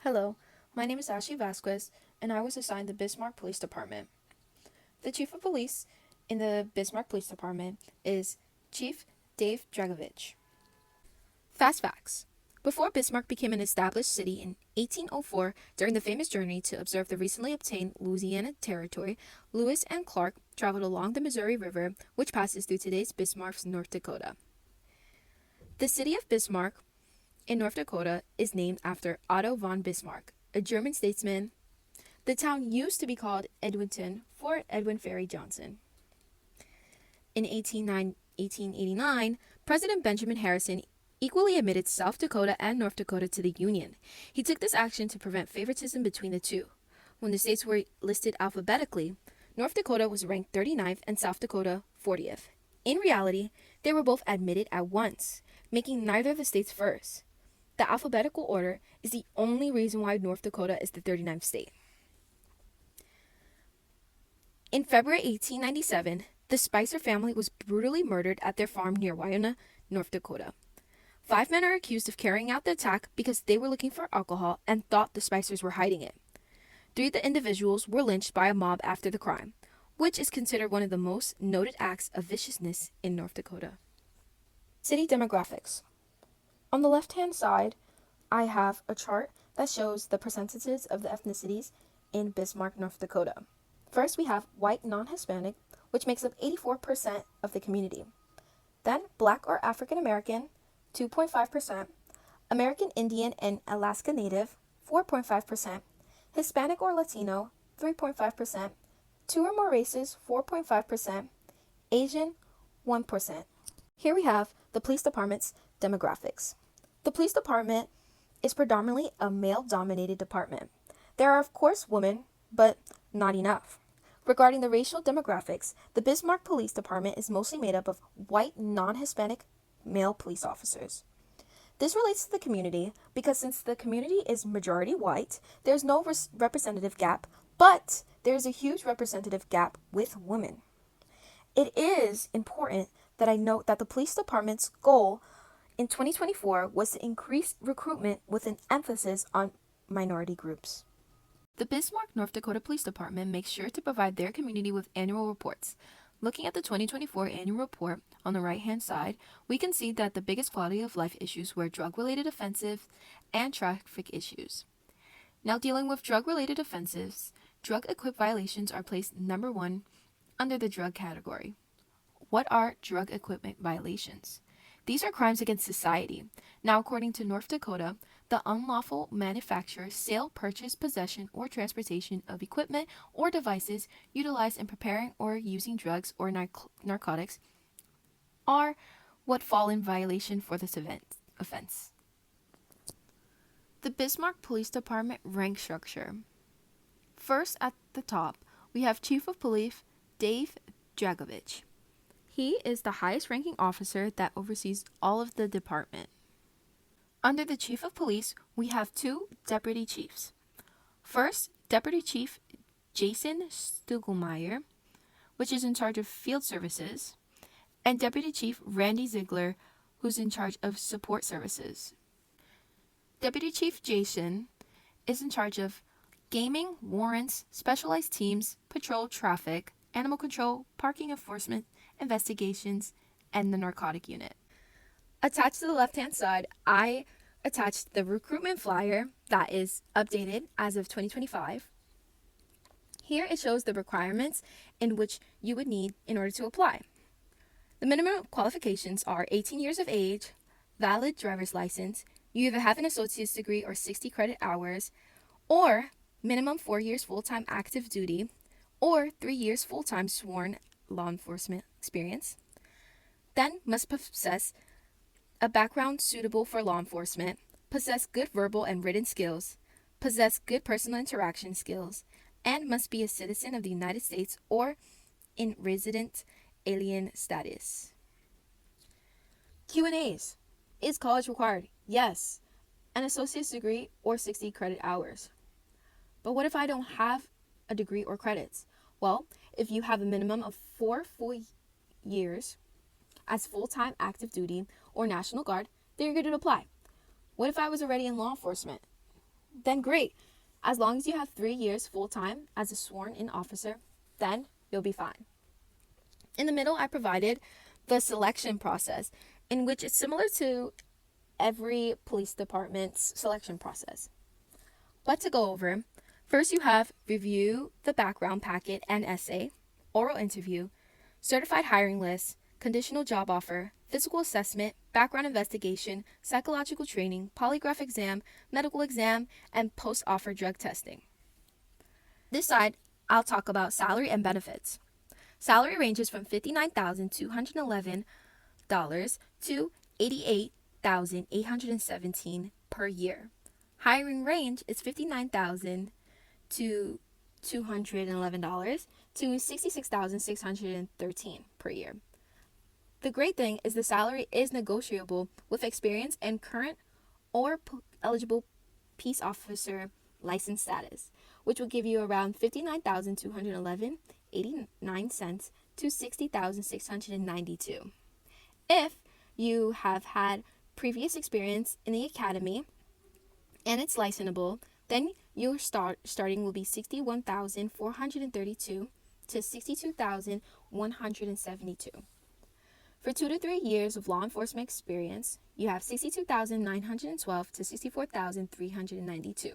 Hello, my name is Ashley Vasquez, and I was assigned the Bismarck Police Department. The Chief of Police in the Bismarck Police Department is Chief Dave Dragovich. Fast facts. Before Bismarck became an established city in 1804, during the famous journey to observe the recently obtained Louisiana Territory, Lewis and Clark traveled along the Missouri River, which passes through today's Bismarck, North Dakota. The city of Bismarck in North Dakota is named after Otto von Bismarck, a German statesman. The town used to be called Edwinton for Edwin Ferry Johnson. In 1889, President Benjamin Harrison equally admitted South Dakota and North Dakota to the Union. He took this action to prevent favoritism between the two. When the states were listed alphabetically, North Dakota was ranked 39th and South Dakota 40th. In reality, they were both admitted at once, making neither of the states first. The alphabetical order is the only reason why North Dakota is the 39th state. In February 1897, the Spicer family was brutally murdered at their farm near Wynona, North Dakota. 5 men are accused of carrying out the attack because they were looking for alcohol and thought the Spicers were hiding it. 3 of the individuals were lynched by a mob after the crime, which is considered one of the most noted acts of viciousness in North Dakota. City demographics. On the left-hand side, I have a chart that shows the percentages of the ethnicities in Bismarck, North Dakota. First, we have white non-Hispanic, which makes up 84% of the community. Then, Black or African American, 2.5%, American Indian and Alaska Native, 4.5%, Hispanic or Latino, 3.5%, 2 or more races, 4.5%, Asian, 1%. Here we have the police department's demographics. The police department is predominantly a male-dominated department. There are, of course, women, but not enough. Regarding the racial demographics, the Bismarck Police Department is mostly made up of white, non-Hispanic male police officers. This relates to the community because since the community is majority white, there's no representative gap, but there's a huge representative gap with women. It is important that I note that the police department's goal in 2024 was to increase recruitment with an emphasis on minority groups. The Bismarck, North Dakota Police Department makes sure to provide their community with annual reports. Looking at the 2024 annual report on the right-hand side, we can see that the biggest quality of life issues were drug-related offenses and traffic issues. Now, dealing with drug-related offenses, drug-equipped violations are placed number 1 under the drug category. What are drug equipment violations? These are crimes against society. Now, according to North Dakota, the unlawful manufacture, sale, purchase, possession, or transportation of equipment or devices utilized in preparing or using drugs or narcotics are what fall in violation for this offense. The Bismarck Police Department rank structure. First at the top, we have Chief of Police Dave Dragovich. He is the highest ranking officer that oversees all of the department. Under the Chief of Police, we have 2 deputy chiefs. First, Deputy Chief Jason Stugelmeyer, which is in charge of field services, and Deputy Chief Randy Ziegler, who's in charge of support services. Deputy Chief Jason is in charge of gaming, warrants, specialized teams, patrol traffic, animal control, parking enforcement, investigations, and the narcotic unit. Attached to the left-hand side, I attached the recruitment flyer that is updated as of 2025. Here it shows the requirements in which you would need in order to apply. The minimum qualifications are 18 years of age, valid driver's license, you either have an associate's degree or 60 credit hours, or minimum 4 years full-time active duty, or 3 years full-time sworn law enforcement experience. Then must possess a background suitable for law enforcement, possess good verbal and written skills, possess good personal interaction skills, and must be a citizen of the United States or in resident alien status. Q&As. Is college required? Yes. An associate's degree or 60 credit hours. But what if I don't have a degree or credits? Well, if you have a minimum of 4 full years as full-time active duty or National Guard, then you're good to apply. What if I was already in law enforcement? then great. As long as you have 3 years full-time as a sworn-in officer, then you'll be fine. In the middle, I provided the selection process, in which it's similar to every police department's selection process. But to go over, first you have review the background packet and essay, oral interview, certified hiring list, conditional job offer, physical assessment, background investigation, psychological training, polygraph exam, medical exam, and post-offer drug testing. This side, I'll talk about salary and benefits. Salary ranges from $59,211 to $88,817 per year. Hiring range is $59,000 to $211 to $66,613 per year. The great thing is the salary is negotiable with experience and current or eligible peace officer license status, which will give you around $59,211.89 to $60,692. If you have had previous experience in the academy and it's licensable, then your starting will be $61,432 to $62,172. For 2 to 3 years of law enforcement experience, you have $62,912 to $64,392.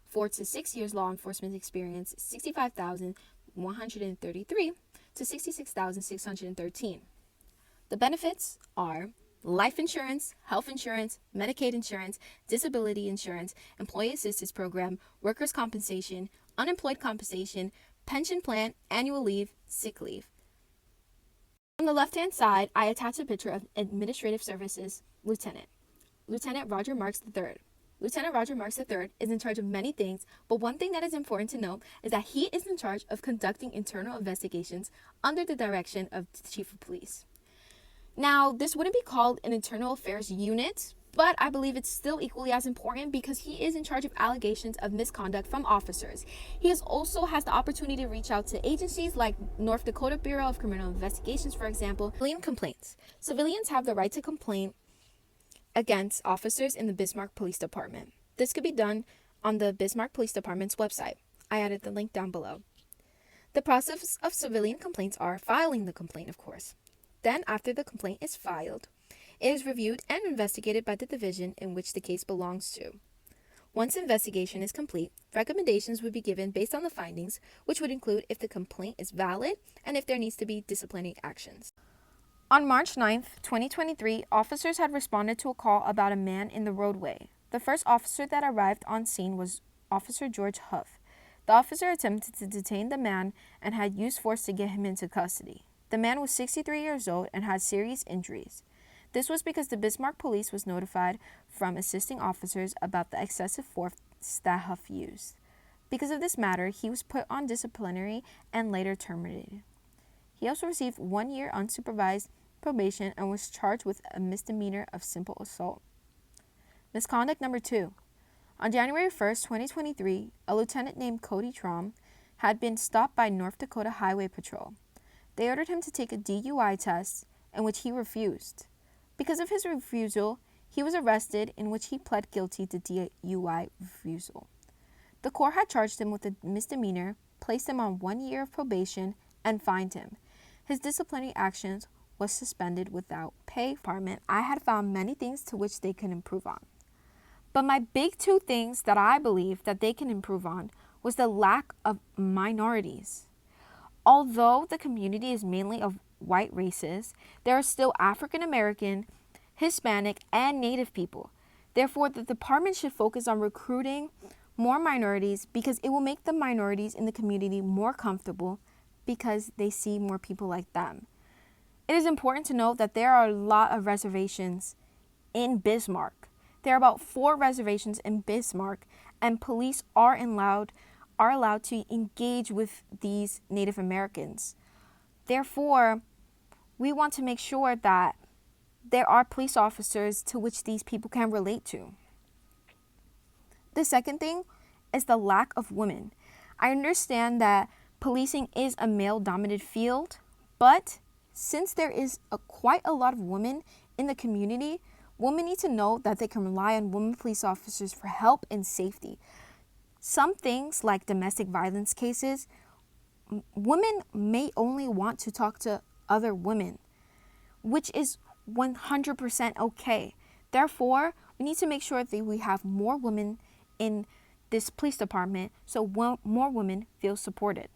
4 to 6 years law enforcement experience, $65,133 to $66,613. The benefits are life insurance, health insurance, Medicaid insurance, disability insurance, employee assistance program, workers' compensation, unemployed compensation, pension plan, annual leave, sick leave. On the left-hand side, I attach a picture of Administrative Services Lieutenant Roger Marks III. Lieutenant Roger Marks III is in charge of many things, but one thing that is important to note is that he is in charge of conducting internal investigations under the direction of the Chief of Police. Now, this wouldn't be called an internal affairs unit, but I believe it's still equally as important because he is in charge of allegations of misconduct from officers. He also has the opportunity to reach out to agencies like North Dakota Bureau of Criminal Investigations, for example. Civilian complaints. Civilians have the right to complain against officers in the Bismarck Police Department. This could be done on the Bismarck Police Department's website. I added the link down below. The process of civilian complaints are filing the complaint, of course. Then, after the complaint is filed, it is reviewed and investigated by the division in which the case belongs to. Once investigation is complete, recommendations would be given based on the findings, which would include if the complaint is valid and if there needs to be disciplinary actions. On March 9th, 2023, officers had responded to a call about a man in the roadway. The first officer that arrived on scene was Officer George Huff. The officer attempted to detain the man and had used force to get him into custody. The man was 63 years old and had serious injuries. This was because the Bismarck police was notified from assisting officers about the excessive force that Huff used. Because of this matter, he was put on disciplinary and later terminated. He also received 1 year unsupervised probation and was charged with a misdemeanor of simple assault. Misconduct number 2. On January 1st, 2023, a lieutenant named Cody Traum had been stopped by North Dakota Highway Patrol. They ordered him to take a DUI test, in which he refused. Because of his refusal, he was arrested, in which he pled guilty to DUI refusal. The court had charged him with a misdemeanor, placed him on 1 year of probation, and fined him. His disciplinary actions was suspended without pay. Department, I had found many things to which they can improve on. But my big 2 things that I believe that they can improve on was the lack of minorities. Although the community is mainly of white races, there are still African American, Hispanic, and Native people. Therefore, the department should focus on recruiting more minorities because it will make the minorities in the community more comfortable because they see more people like them. It is important to note that there are a lot of reservations in Bismarck. There are about 4 reservations in Bismarck, and police are allowed to engage with these Native Americans. Therefore, we want to make sure that there are police officers to which these people can relate to. The second thing is the lack of women. I understand that policing is a male-dominated field, but since there is quite a lot of women in the community, Women need to know that they can rely on women police officers for help and safety. Some things, like domestic violence cases, women may only want to talk to other women, which is 100% okay. Therefore, we need to make sure that we have more women in this police department so more women feel supported.